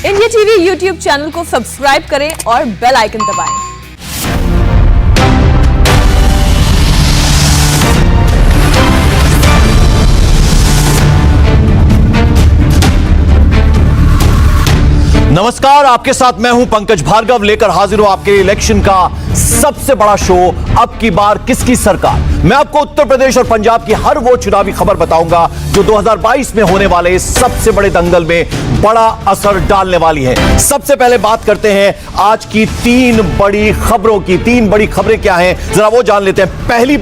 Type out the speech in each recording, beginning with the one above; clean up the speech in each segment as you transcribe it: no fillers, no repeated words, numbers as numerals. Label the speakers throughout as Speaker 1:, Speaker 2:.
Speaker 1: India TV YouTube channel को subscribe करें और बेल आइकन दबाएं।
Speaker 2: नमस्कार, आपके साथ मैं हूं पंकज भार्गव, लेकर हाजिर हूं आपके इलेक्शन का सबसे बड़ा शो, अब की बार किसकी सरकार। मैं आपको उत्तर प्रदेश और पंजाब की हर वो चुनावी खबर बताऊंगा जो 2022 में होने वाले सबसे बड़े दंगल में बड़ा असर डालने वाली है। सबसे पहले बात करते हैं आज की तीन बड़ी खबरों की। तीन बड़ी खबरें क्या हैं, जरा वो जान लेते हैं। पहली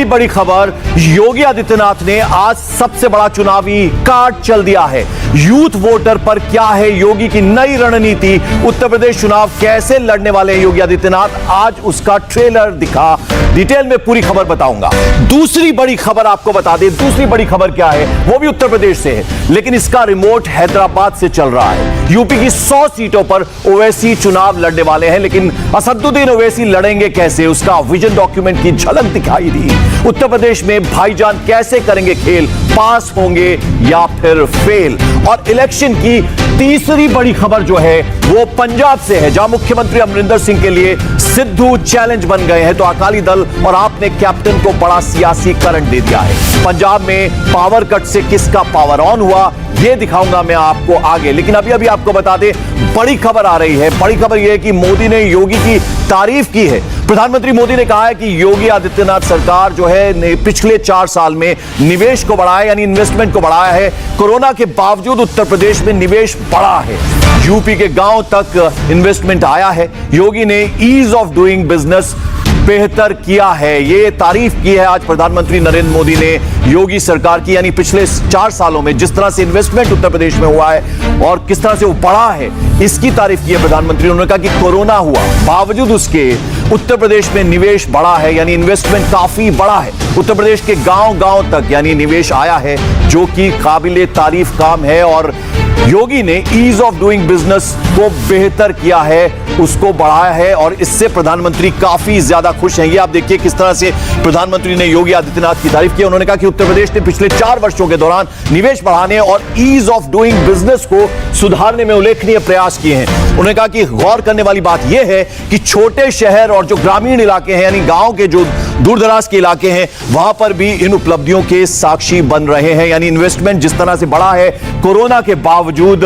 Speaker 2: बड़ी खबर, योगी आदित्यनाथ ने आज सबसे बड़ा चुनावी कार्ड चल दिया है। यूथ वोटर पर क्या है योगी की नई रणनीति, उत्तर प्रदेश चुनाव कैसे लड़ने वाले हैं योगी आदित्यनाथ, आज उसका ट्रेलर दिखा। डिटेल में पूरी खबर बताऊंगा। दूसरी बड़ी खबर आपको बता दें, दूसरी बड़ी खबर क्या है, वो भी उत्तर प्रदेश से है, लेकिन इसका रिमोट हैदराबाद से चल रहा है। यूपी की 100 सीटों पर ओवैसी चुनाव लड़ने वाले हैं, लेकिन असदुद्दीन ओवैसी लड़ेंगे कैसे, उसका विजन डॉक्यूमेंट की झलक दिखाई दी। उत्तर प्रदेश में भाईजान कैसे करेंगे खेल, पास होंगे या फिर फेल। और इलेक्शन की तीसरी बड़ी खबर जो है वो पंजाब से है, जहां मुख्यमंत्री अमरिंदर सिंह के लिए सिद्धू चैलेंज बन गए हैं। तो अकाली दल और आपने कैप्टन को बड़ा सियासी करंट दे दिया है। पंजाब में पावर कट से किसका पावर ऑन हुआ, ये दिखाऊंगा मैं आपको आगे। लेकिन अभी आपको बता दें, बड़ी खबर आ रही है। बड़ी खबर यह है कि मोदी ने योगी की तारीफ की है। प्रधानमंत्री मोदी ने कहा है कि योगी आदित्यनाथ सरकार जो है पिछले 4 साल में निवेश को बढ़ाया, यानी इन्वेस्टमेंट को बढ़ाया है। कोरोना के बावजूद उत्तर प्रदेश में निवेश बढ़ा है, यूपी के गांव तक इन्वेस्टमेंट आया है। योगी ने ईज ऑफ डूइंग बिजनेस बेहतर किया है, ये तारीफ की है आज प्रधानमंत्री नरेंद्र मोदी ने योगी सरकार की। यानी पिछले 4 सालों में जिस तरह से इन्वेस्टमेंट उत्तर प्रदेश में हुआ है और किस तरह से वो बढ़ा है, इसकी तारीफ की है प्रधानमंत्री। उन्होंने कहा कि कोरोना हुआ, बावजूद उसके उत्तर प्रदेश में निवेश बढ़ा है, यानी इन्वेस्टमेंट काफी बढ़ा है। उत्तर प्रदेश के गांव तक यानी निवेश आया है, जो कि काबिले तारीफ काम है। और योगी ने ईज ऑफ डूइंग बिजनेस को बेहतर किया है, उसको बढ़ाया है, और इससे प्रधानमंत्री काफी ज्यादा खुश हैं। ये आप देखिए किस तरह से प्रधानमंत्री ने योगी आदित्यनाथ की तारीफ की। उन्होंने कहा कि उत्तर प्रदेश ने पिछले 4 वर्षों के दौरान निवेश बढ़ाने और ईज ऑफ डूइंग बिजनेस को सुधारने में उल्लेखनीय प्रयास किए हैं। उन्होंने कहा कि गौर करने वाली बात यह है कि छोटे शहर और जो ग्रामीण इलाके हैं, यानी गांव के जो दूर दराज के इलाके हैं, वहां पर भी इन उपलब्धियों के साक्षी बन रहे हैं। यानी इन्वेस्टमेंट जिस तरह से बढ़ा है कोरोना के बावजूद,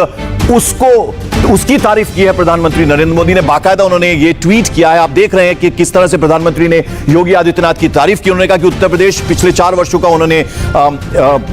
Speaker 2: उसकी तारीफ की है प्रधानमंत्री नरेंद्र मोदी ने। बाकायदा उन्होंने ये ट्वीट किया है, आप देख रहे हैं कि किस तरह से प्रधानमंत्री ने योगी आदित्यनाथ की तारीफ की। उन्होंने कहा कि उत्तर प्रदेश पिछले 4 वर्षों का उन्होंने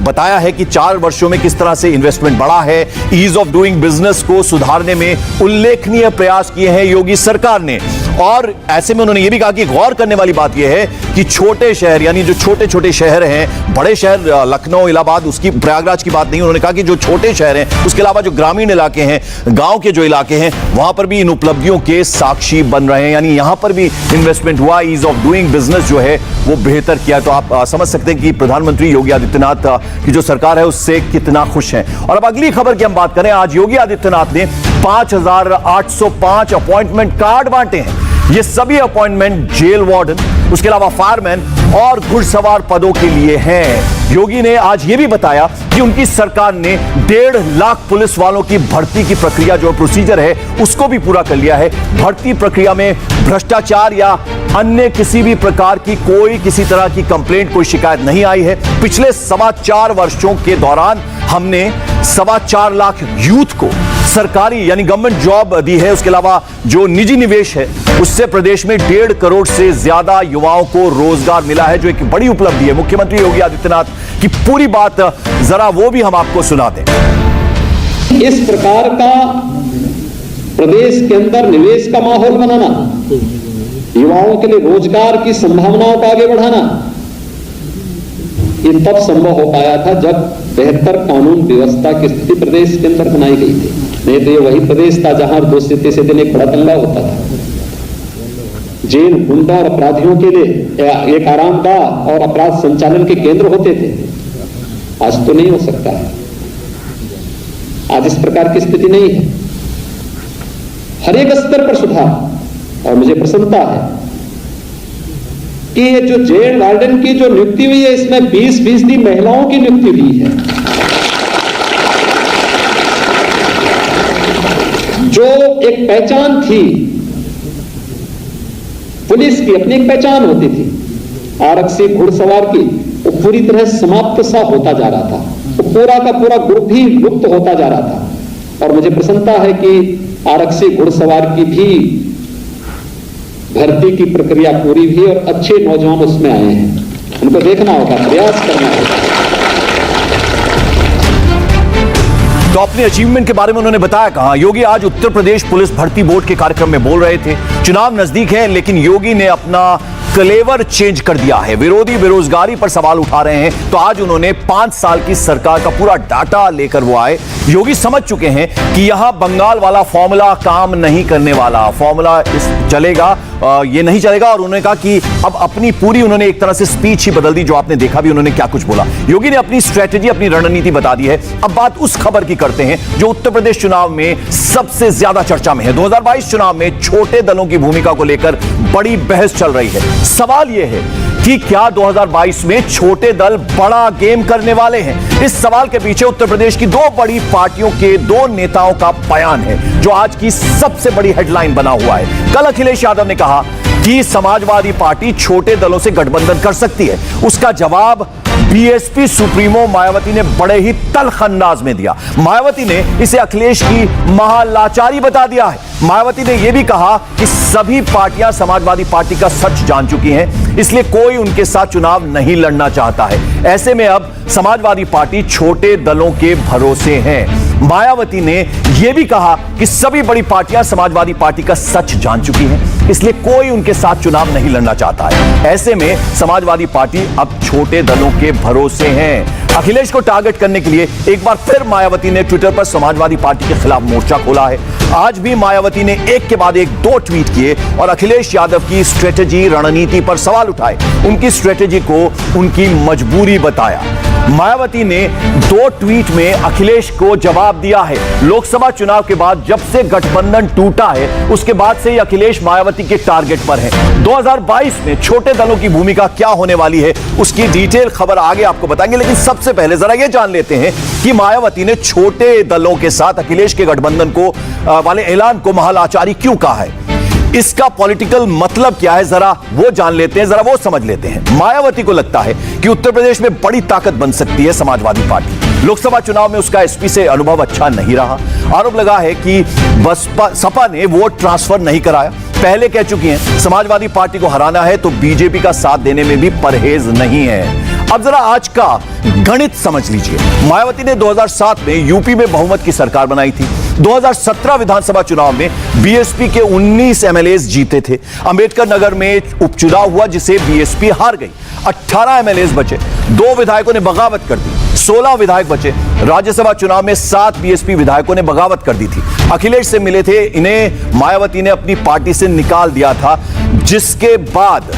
Speaker 2: बताया है कि 4 वर्षों में किस तरह से इन्वेस्टमेंट बढ़ा है। ईज ऑफ डूइंग बिजनेस को सुधारने में उल्लेखनीय प्रयास किए हैं योगी सरकार ने। और ऐसे में उन्होंने यह भी कहा कि गौर करने वाली बात यह है कि छोटे शहर, यानी जो छोटे छोटे शहर हैं, बड़े शहर लखनऊ, इलाहाबाद, उसकी प्रयागराज की बात नहीं। उन्होंने कहा कि जो छोटे शहर हैं, उसके अलावा जो ग्रामीण इलाके हैं, गांव के जो इलाके हैं, वहां पर भी इन उपलब्धियों के साक्षी बन रहे हैं। यानी यहां पर भी इन्वेस्टमेंट हुआ, ईज ऑफ डूइंग बिजनेस जो है वो बेहतर किया। तो आप समझ सकते हैं कि प्रधानमंत्री योगी आदित्यनाथ की जो सरकार है उससे कितना खुश हैं। और अब अगली खबर की हम बात करें, आज योगी आदित्यनाथ ने 5805 अपॉइंटमेंट कार्ड बांटे हैं। ये सभी अपॉइंटमेंट जेल वार्डन, उसके अलावा फायरमैन और घुड़सवार पदों के लिए हैं। योगी ने आज ये भी बताया कि उनकी सरकार ने 1.5 लाख पुलिस वालों की भर्ती की प्रक्रिया जो प्रोसीजर है उसको भी पूरा कर लिया है। भर्ती प्रक्रिया में भ्रष्टाचार या अन्य किसी भी प्रकार की कोई किसी तरह की कंप्लेंट, कोई शिकायत नहीं आई है। पिछले 4.25 वर्षों के दौरान हमने 4.25 लाख यूथ को सरकारी यानी गवर्नमेंट जॉब दी है। उसके अलावा जो निजी निवेश है उससे प्रदेश में 1.5 करोड़ से ज्यादा युवाओं को रोजगार मिला है, जो एक बड़ी उपलब्धि है। मुख्यमंत्री योगी आदित्यनाथ की पूरी बात जरा वो भी हम आपको सुना दें।
Speaker 3: इस प्रकार का प्रदेश के अंदर निवेश का माहौल बनाना, युवाओं के लिए रोजगार की संभावनाओं को आगे बढ़ाना, ये तब संभव हो पाया था जब बेहतर कानून व्यवस्था की स्थिति प्रदेश के अंदर बनाई गई थी। नहीं तो ये वही प्रदेश था जहां 2 से 3 दिन एक बड़ा दंगा होता था। जेल गुंडा और अपराधियों के लिए एक आरामगाह और अपराध संचालन के केंद्र होते थे। आज तो नहीं हो सकता है, आज इस प्रकार की स्थिति नहीं है। हर एक स्तर पर सुधार, और मुझे प्रसन्नता है कि ये जो जेल वार्डन की जो नियुक्ति हुई है, इसमें 20% महिलाओं की नियुक्ति हुई है। जो एक पहचान थी पुलिस की, अपनी एक पहचान होती थी आरक्षी घुड़सवार की, वो पूरी तरह समाप्त सा होता जा रहा था। वो पूरा का पूरा ग्रुप ही लुप्त होता जा रहा था। और मुझे प्रसन्नता है कि आरक्षी घुड़सवार की भी भर्ती की प्रक्रिया पूरी हुई और अच्छे नौजवान उसमें आए हैं। उनको देखना होगा, प्रयास करना होगा।
Speaker 2: तो अपने अचीवमेंट के बारे में उन्होंने बताया कहां। योगी आज उत्तर प्रदेश पुलिस भर्ती बोर्ड के कार्यक्रम में बोल रहे थे। चुनाव नजदीक है, लेकिन योगी ने अपना क्लेवर चेंज कर दिया है। विरोधी बेरोजगारी पर सवाल उठा रहे हैं, तो आज उन्होंने 5 साल की सरकार का पूरा डाटा लेकर वो आए। योगी समझ चुके हैं कि यहां बंगाल वाला फॉर्मूला काम नहीं करने वाला, फॉर्मूला चलेगा ये नहीं चलेगा। और उन्होंने कहा कि अब अपनी पूरी उन्होंने एक तरह से स्पीच ही बदल दी, जो आपने देखा भी उन्होंने क्या कुछ बोला। योगी ने अपनी स्ट्रेटेजी, अपनी रणनीति बता दी है। अब बात उस खबर की करते हैं जो उत्तर प्रदेश चुनाव में सबसे ज्यादा चर्चा में है। 2022 चुनाव में छोटे दलों की भूमिका को लेकर बड़ी बहस चल रही है। सवाल यह है कि क्या 2022 में छोटे दल बड़ा गेम करने वाले हैं? इस सवाल के पीछे उत्तर प्रदेश की 2 बड़ी पार्टियों के 2 नेताओं का बयान है, जो आज की सबसे बड़ी हेडलाइन बना हुआ है। कल अखिलेश यादव ने कहा कि समाजवादी पार्टी छोटे दलों से गठबंधन कर सकती है। उसका जवाब बीएसपी सुप्रीमो मायावती ने बड़े ही तल्ख अंदाज में दिया। मायावती ने इसे अखिलेश की महालाचारी बता दिया है। मायावती ने यह भी कहा कि सभी पार्टियां समाजवादी पार्टी का सच जान चुकी हैं, इसलिए कोई उनके साथ चुनाव नहीं लड़ना चाहता है। ऐसे में अब समाजवादी पार्टी छोटे दलों के भरोसे है। मायावती ने यह भी कहा कि सभी बड़ी पार्टियां समाजवादी पार्टी का सच जान चुकी हैं, इसलिए कोई उनके साथ चुनाव नहीं लड़ना चाहता है। ऐसे में समाजवादी पार्टी अब छोटे दलों के भरोसे हैं। अखिलेश को टारगेट करने के लिए एक बार फिर मायावती ने ट्विटर पर समाजवादी पार्टी के खिलाफ मोर्चा खोला है। आज भी मायावती ने एक के बाद एक 2 ट्वीट किए और अखिलेश यादव की स्ट्रेटेजी, रणनीति पर सवाल उठाए। उनकी स्ट्रेटेजी को उनकी मजबूरी बताया। मायावती ने 2 ट्वीट में अखिलेश को जवाब दिया है। लोकसभा चुनाव के बाद जब से गठबंधन टूटा है, उसके बाद से ही अखिलेश मायावती के टारगेट पर है। 2022 में छोटे दलों की भूमिका क्या होने वाली है, उसकी डिटेल खबर आगे आपको बताएंगे, लेकिन सबसे पहले जरा यह जान लेते हैं कि मायावती ने छोटे दलों के साथ अखिलेश के गठबंधन को वाले ऐलान को महालाचारी क्यों कहा है। इसका पॉलिटिकल मतलब क्या है, जरा वो जान लेते हैं, जरा वो समझ लेते हैं। मायावती को लगता है कि उत्तर प्रदेश में बड़ी ताकत बन सकती है समाजवादी पार्टी। लोकसभा चुनाव में उसका एसपी से अनुभव अच्छा नहीं रहा। आरोप लगा है कि बसपा सपा ने वोट ट्रांसफर नहीं कराया। पहले कह चुकी हैं समाजवादी पार्टी को हराना है तो बीजेपी का साथ देने में भी परहेज नहीं है। अब जरा आज का गणित समझ लीजिए। मायावती ने 2007 में यूपी में बहुमत की सरकार बनाई थी। 2017 विधानसभा चुनाव में बीएसपी के 19 एमएलएस जीते थे। अंबेडकर नगर में उपचुनाव हुआ जिसे बीएसपी हार गई। 18 एमएलएस बचे, 2 विधायकों ने बगावत कर दी, 16 विधायक बचे। राज्यसभा चुनाव में 7 बीएसपी विधायकों ने बगावत कर दी थी। अखिलेश से मिले थे, इन्हें मायावती ने अपनी पार्टी से निकाल दिया था, जिसके बाद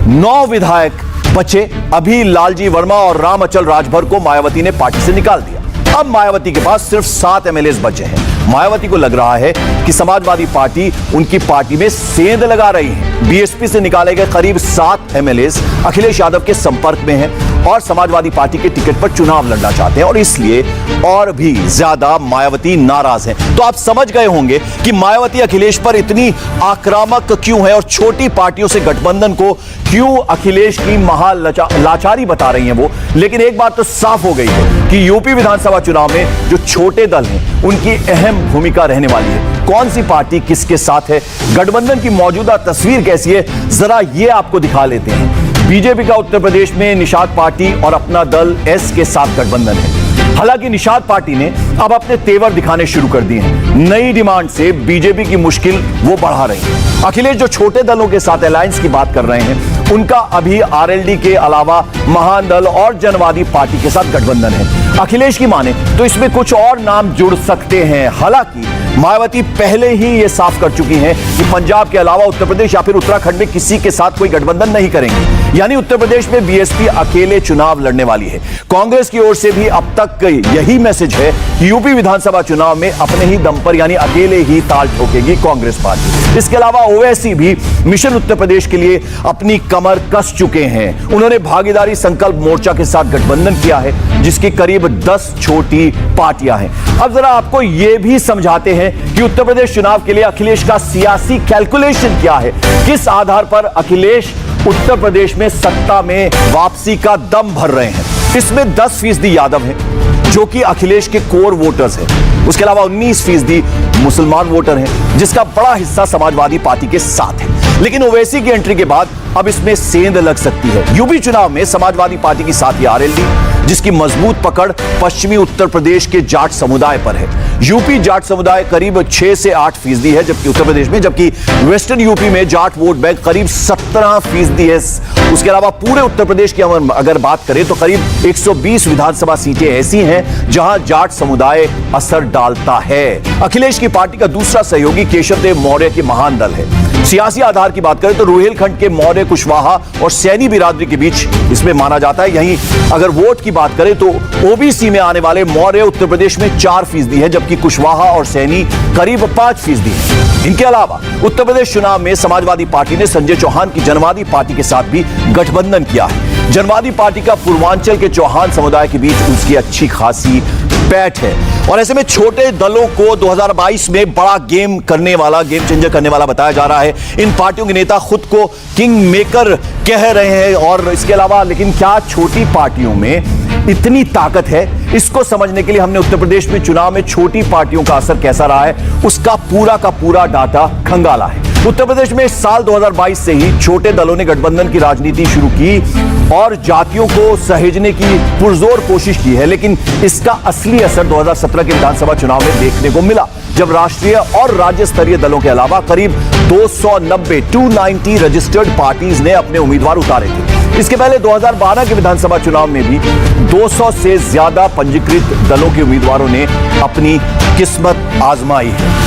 Speaker 2: 9 विधायक बचे। अभी लालजी वर्मा और राम अचल राजभर को मायावती ने पार्टी से निकाल दिया। अब मायावती के पास सिर्फ 7 एमएलएस बचे हैं। मायावती को लग रहा है कि समाजवादी पार्टी उनकी पार्टी में सेंध लगा रही है। बीएसपी से निकाले गए करीब 7 एमएलएस अखिलेश यादव के संपर्क में हैं और समाजवादी पार्टी के टिकट पर चुनाव लड़ना चाहते हैं, और इसलिए और भी ज्यादा मायावती नाराज हैं। तो आप समझ गए होंगे कि मायावती अखिलेश पर इतनी आक्रामक क्यों है और छोटी पार्टियों से गठबंधन को क्यों अखिलेश की महालाचारी बता रही हैं वो। लेकिन एक बात तो साफ हो गई है कि यूपी विधानसभा चुनाव में जो छोटे दल हैं उनकी अहम भूमिका रहने वाली है। कौन सी पार्टी किसके साथ है, गठबंधन की मौजूदा तस्वीर कैसी है, जरा ये आपको दिखा लेते हैं। बीजेपी का उत्तर प्रदेश में निषाद पार्टी और अपना दल एस के साथ गठबंधन है। हालांकि निषाद पार्टी ने अब अपने तेवर दिखाने शुरू कर दिए हैं। नई डिमांड से बीजेपी की मुश्किल वो बढ़ा रही है। अखिलेश जो छोटे दलों के साथ अलायंस की बात कर रहे हैं, उनका अभी आरएलडी के अलावा महान दल और जनवादी पार्टी के साथ गठबंधन है। अखिलेश की माने तो इसमें कुछ और नाम जुड़ सकते हैं। हालांकि मायावती पहले ही यह साफ कर चुकी हैं कि पंजाब के अलावा उत्तर प्रदेश या फिर उत्तराखंड में किसी के साथ कोई गठबंधन नहीं करेंगे। यानी उत्तर प्रदेश में बीएसपी अकेले चुनाव लड़ने वाली है। कांग्रेस की ओर से भी अब तक यही मैसेज है कि यूपी विधानसभा चुनाव में अपने ही दम पर यानी अकेले ही ताल ठोकेगी कांग्रेस पार्टी। इसके अलावा ओवैसी भी मिशन उत्तर प्रदेश के लिए अपनी कमर कस चुके हैं। उन्होंने भागीदारी संकल्प मोर्चा के साथ गठबंधन किया है, जिसकी करीब 10 छोटी पार्टियां हैं। अब जरा आपको यह भी समझाते हैं कि उत्तर प्रदेश चुनाव के लिए अखिलेश का सियासी कैलकुलेशन क्या है, किस आधार पर अखिलेश उत्तर प्रदेश में सत्ता में वापसी का दम भर रहे हैं। इसमें 10% यादव हैं जो कि अखिलेश के कोर वोटर्स हैं। उसके अलावा 19% मुसलमान वोटर हैं जिसका बड़ा हिस्सा समाजवादी पार्टी के साथ है। लेकिन ओवैसी की एंट्री के बाद अब इसमें सेंध लग सकती है। यूपी चुनाव में समाजवादी पार्टी की साथी आरएलडी, जिसकी मजबूत पकड़ पश्चिमी उत्तर प्रदेश के जाट समुदाय पर है। यूपी जाट समुदाय करीब 6 से 8% है जबकि उत्तर प्रदेश में, जबकि वेस्टर्न यूपी में जाट वोट बैंक करीब 17% है। उसके अलावा पूरे उत्तर प्रदेश की अगर बात करें तो करीब 120 विधानसभा सीटें ऐसी हैं जहां जाट समुदाय असर डालता है। अखिलेश की पार्टी का दूसरा सहयोगी केशव देव मौर्य की महान दल है। सियासी आधार की बात करें तो रुहेलखंड के मौर्य, कुशवाहा और सैनी बिरादरी के बीच इसमें माना जाता है। यहीं अगर वोट की बात करें तो ओबीसी में आने वाले मौर्य उत्तर प्रदेश में 4% है जबकि कुशवाहा और सैनी करीब 5% है। इनके अलावा उत्तर प्रदेश चुनाव में समाजवादी पार्टी ने संजय चौहान की जनवादी पार्टी के साथ भी गठबंधन किया है। जनवादी पार्टी का पूर्वांचल के चौहान समुदाय के बीच उसकी अच्छी खासी पैठ है और ऐसे में छोटे दलों को 2022 में बड़ा गेम चेंजर करने वाला बताया जा रहा है। इन पार्टियों के नेता खुद को किंग मेकर कह रहे हैं और इसके अलावा लेकिन क्या छोटी पार्टियों में इतनी ताकत है, इसको समझने के लिए हमने उत्तर प्रदेश में चुनाव में छोटी पार्टियों का असर कैसा रहा है उसका पूरा का पूरा डाटा खंगाला है। उत्तर प्रदेश में इस साल 2022 से ही छोटे दलों ने गठबंधन की राजनीति शुरू की और जातियों को सहेजने की पुरजोर कोशिश की है, लेकिन इसका असली असर 2017 के विधानसभा चुनाव में देखने को मिला जब राष्ट्रीय और राज्य स्तरीय दलों के अलावा करीब 290 रजिस्टर्ड पार्टीज ने अपने उम्मीदवार उतारे थे। इसके पहले 2012 के विधानसभा चुनाव में भी 200 से ज्यादा पंजीकृत दलों के उम्मीदवारों ने अपनी किस्मत आजमाई है।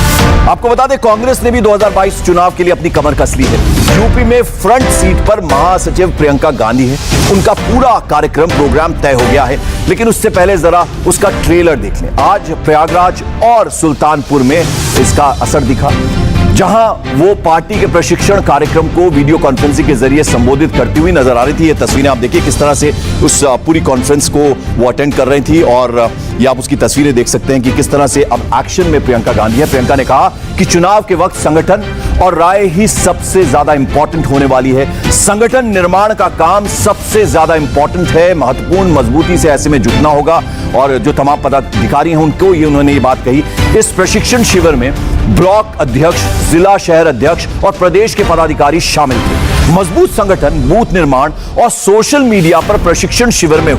Speaker 2: आपको बता दें कांग्रेस ने भी 2022 चुनाव के लिए अपनी कमर कस ली है। यूपी में फ्रंट सीट पर महासचिव प्रियंका गांधी है। उनका पूरा प्रोग्राम तय हो गया है, लेकिन उससे पहले जरा उसका ट्रेलर देख लें। आज प्रयागराज और सुल्तानपुर में इसका असर दिखा, जहां वो पार्टी के प्रशिक्षण कार्यक्रम को वीडियो कॉन्फ्रेंसिंग के जरिए संबोधित करती हुई नजर आ रही थी। ये तस्वीरें आप देखिए किस तरह से उस पूरी कॉन्फ्रेंस को वो अटेंड कर रही थी और ये आप उसकी तस्वीरें देख सकते हैं कि किस तरह से अब एक्शन में प्रियंका गांधी है। प्रियंका ने कहा कि चुनाव के वक्त संगठन और राय ही सबसे ज्यादा इंपॉर्टेंट होने वाली है। संगठन निर्माण का काम सबसे ज्यादा इंपॉर्टेंट है, महत्वपूर्ण, मजबूती से ऐसे में जुटना होगा। और जो तमाम पदाधिकारी हैं उनको उन्होंने ये बात कही। इस प्रशिक्षण शिविर में ब्लॉक अध्यक्ष, जिला शहर अध्यक्ष और प्रदेश के पदाधिकारी शामिल थे। मजबूत संगठन, बूथ निर्माण और सोशल मीडिया पर प्रशिक्षण शिविर में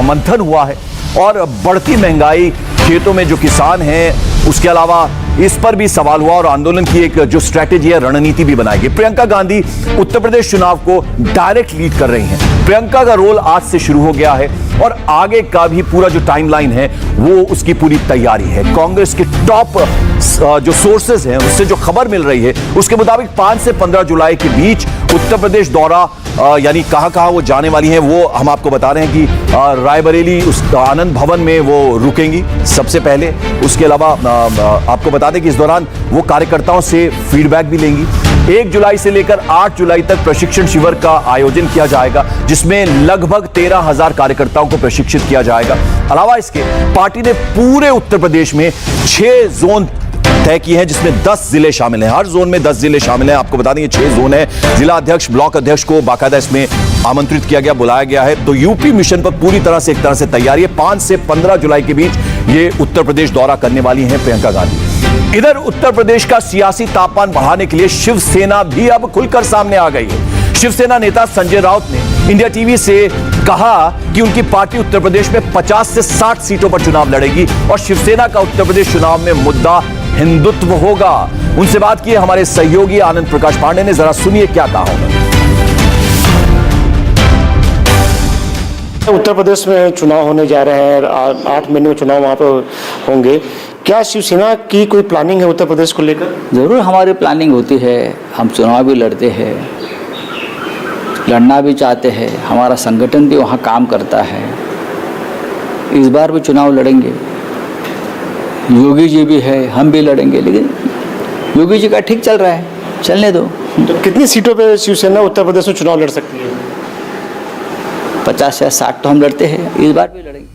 Speaker 2: मंथन हुआ है और बढ़ती महंगाई, खेतों में जो किसान हैं उसके अलावा इस पर भी सवाल हुआ और आंदोलन की एक जो स्ट्रैटेजी है, रणनीति भी बनाई गई। प्रियंका गांधी उत्तर प्रदेश चुनाव को डायरेक्ट लीड कर रही हैं। प्रियंका का रोल आज से शुरू हो गया है और आगे का भी पूरा जो टाइमलाइन है वो उसकी पूरी तैयारी है। कांग्रेस के टॉप जो सोर्सेज हैं उससे जो खबर मिल रही है उसके मुताबिक 5 से 15 जुलाई के बीच उत्तर प्रदेश दौरा यानी कहां वो जाने वाली हैं वो हम आपको बता रहे हैं कि रायबरेली उस आनंद भवन में वो रुकेंगी सबसे पहले। उसके अलावा आपको बता दें कि इस दौरान वो कार्यकर्ताओं से फीडबैक भी लेंगी। 1 जुलाई से लेकर 8 जुलाई तक प्रशिक्षण शिविर का आयोजन किया जाएगा जिसमें लगभग 13,000 कार्यकर्ताओं को प्रशिक्षित किया जाएगा। अलावा इसके पार्टी ने पूरे उत्तर प्रदेश में 6 जोन तय की है जिसमें 10 जिले शामिल हैं। हर जोन में 10 जिले शामिल हैं। आपको बता दें ये 6 जोन है। जिला अध्यक्ष, ब्लॉक अध्यक्ष को बाकायदा इसमें आमंत्रित किया गया, बुलाया गया है। तो यूपी मिशन पर पूरी तरह से एक तरह से तैयारी है। 5 से 15 जुलाई के बीच ये उत्तर प्रदेश दौरा करने वाली हैं प्रियंका गांधी। इधर उत्तर प्रदेश का सियासी तापमान बढ़ाने के लिए शिवसेना भी अब खुलकर सामने आ गई है। शिवसेना नेता संजय राउत ने इंडिया टीवी से कहा कि उनकी पार्टी उत्तर प्रदेश में 50 से 60 सीटों पर चुनाव लड़ेगी और शिवसेना का उत्तर प्रदेश चुनाव में मुद्दा हिंदुत्व होगा। उनसे बात की हमारे सहयोगी आनंद प्रकाश पांडे ने, जरा सुनिए क्या कहा उन्होंने।
Speaker 4: उत्तर प्रदेश में चुनाव होने जा रहे हैं, 8 महीने में चुनाव वहाँ पर होंगे। क्या शिवसेना की कोई प्लानिंग है उत्तर प्रदेश को लेकर?
Speaker 5: ज़रूर हमारी प्लानिंग होती है। हम चुनाव भी लड़ते हैं, लड़ना भी चाहते हैं। हमारा संगठन भी वहाँ काम करता है। इस बार भी चुनाव लड़ेंगे। योगी जी भी है, हम भी लड़ेंगे, लेकिन योगी जी का ठीक चल रहा है, चलने दो।
Speaker 4: तो कितनी सीटों पे शिवसेना उत्तर प्रदेश में चुनाव लड़ सकती है?
Speaker 5: 50 या 60 तो हम लड़ते हैं, इस बार भी लड़ेंगे।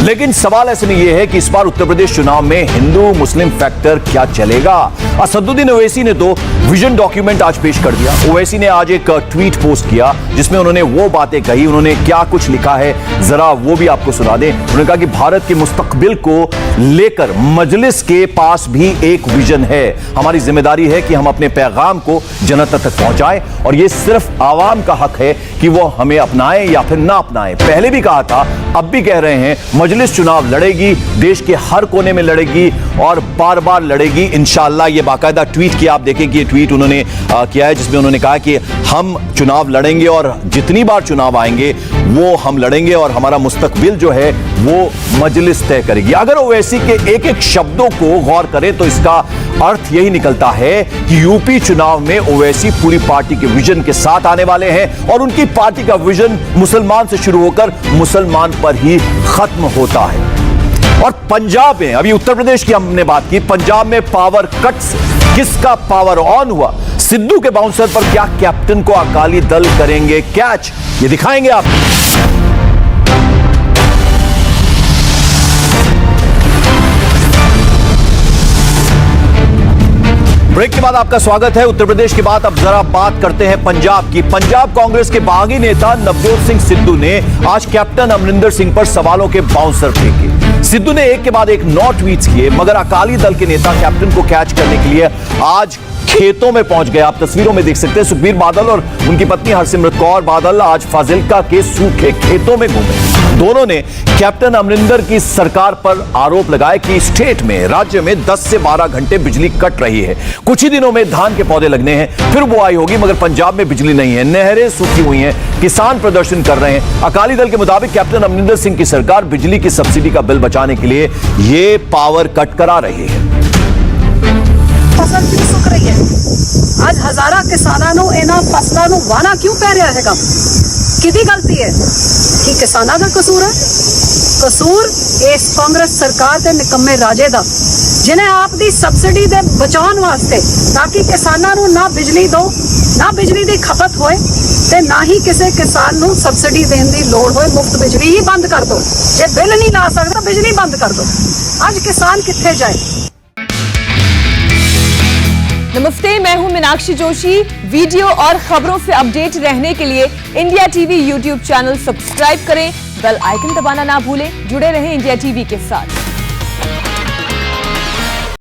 Speaker 2: लेकिन सवाल ऐसे में यह है कि इस बार उत्तर प्रदेश चुनाव में हिंदू मुस्लिम फैक्टर क्या चलेगा। असदुद्दीन ओवैसी ने तो विजन डॉक्यूमेंट आज पेश कर दिया। ओवैसी ने आज एक ट्वीट पोस्ट किया जिसमें उन्होंने वो बातें कही, उन्होंने क्या कुछ लिखा है जरा वो भी आपको सुना दें। उन्होंने कहा कि भारत के मुस्तकबिल को लेकर मजलिस के पास भी एक विजन है। हमारी जिम्मेदारी है कि हम अपने पैगाम को जनता तक पहुंचाएं और यह सिर्फ आवाम का हक है कि वो हमें अपनाएं या फिर ना अपनाएं। पहले भी कहा था, अब भी कह रहे हैं, मजलिस चुनाव लड़ेगी, देश के हर कोने में लड़ेगी और बार बार लड़ेगी इंशाअल्लाह। ये बाकायदा ट्वीट किया, आप देखें कि ये ट्वीट उन्होंने किया है जिसमें उन्होंने कहा कि हम चुनाव लड़ेंगे और जितनी बार चुनाव आएंगे वो हम लड़ेंगे और हमारा मुस्तकबिल जो है वो मजलिस तय करेगी। अगर ओवैसी के एक एक शब्दों को गौर करें तो इसका अर्थ यही निकलता है कि यूपी चुनाव में ओवैसी पूरी पार्टी के विजन के साथ आने वाले हैं और उनकी पार्टी का विजन मुसलमान से शुरू होकर मुसलमान पर ही खत्म होता है। और पंजाब में, अभी उत्तर प्रदेश की हमने बात की, पंजाब में पावर कट से किसका पावर ऑन हुआ? सिद्धू के बाउंसर पर क्या कैप्टन को अकाली दल करेंगे कैच? ये दिखाएंगे आप। ब्रेक के बाद आपका स्वागत है। उत्तर प्रदेश के बाद अब जरा बात करते हैं पंजाब की। पंजाब कांग्रेस के बागी नेता नवजोत सिंह सिद्धू ने आज कैप्टन अमरिंदर सिंह पर सवालों के बाउंसर फेंके। सिद्धू ने एक के बाद एक 9 ट्वीट्स किए, मगर अकाली दल के नेता कैप्टन को कैच करने के लिए आज खेतों में पहुंच गए। आप तस्वीरों में देख सकते हैं, सुखबीर बादल और उनकी पत्नी हरसिमरत कौर बादल आज फाजिल्का के सूखे खेतों में घूमे। दोनों ने कैप्टन अमरिंदर की सरकार पर आरोप लगाए कि स्टेट में, राज्य में 10 से 12 घंटे बिजली कट रही है। कुछ ही दिनों में धान के पौधे लगने हैं, फिर बुआई होगी, मगर पंजाब में बिजली नहीं है, नहरें सूखी हुई हैं, किसान प्रदर्शन कर रहे हैं। अकाली दल के मुताबिक कैप्टन अमरिंदर सिंह की सरकार बिजली की सब्सिडी का बिल बचाने के लिए ये पावर कट करा रही है।
Speaker 6: फसल क्यों सुख रही है? आज हजारा किसानों ਨੂੰ ਇਹਨਾਂ ਫਸਲਾਂ ਨੂੰ ਵਾਹਣਾ क्यों पै रहा हैगा? किहदी गलती है? कि किसानों का कसूर है? कसूर इस कांग्रेस सरकार के निकम्मे राजे का, जिन्हें आप दी सब्सिडी दे बचाने वास्ते ताकि किसानों ਨੂੰ ना बिजली दो, ना बिजली की खपत होए ते ना ही किसी किसान ਨੂੰ सब्सिडी देने की लोड़ होए, मुफ्त बिजली ही बंद कर दो। जे बिल नहीं ला सकता बिजली बंद कर दो। आज किसान कित्थे जाए?
Speaker 1: नमस्ते, मैं हूं मीनाक्षी जोशी। वीडियो और खबरों से अपडेट रहने के लिए India TV YouTube channel subscribe करें, बेल आइकन दबाना ना भूलें। जुड़े रहें इंडिया टीवी के साथ।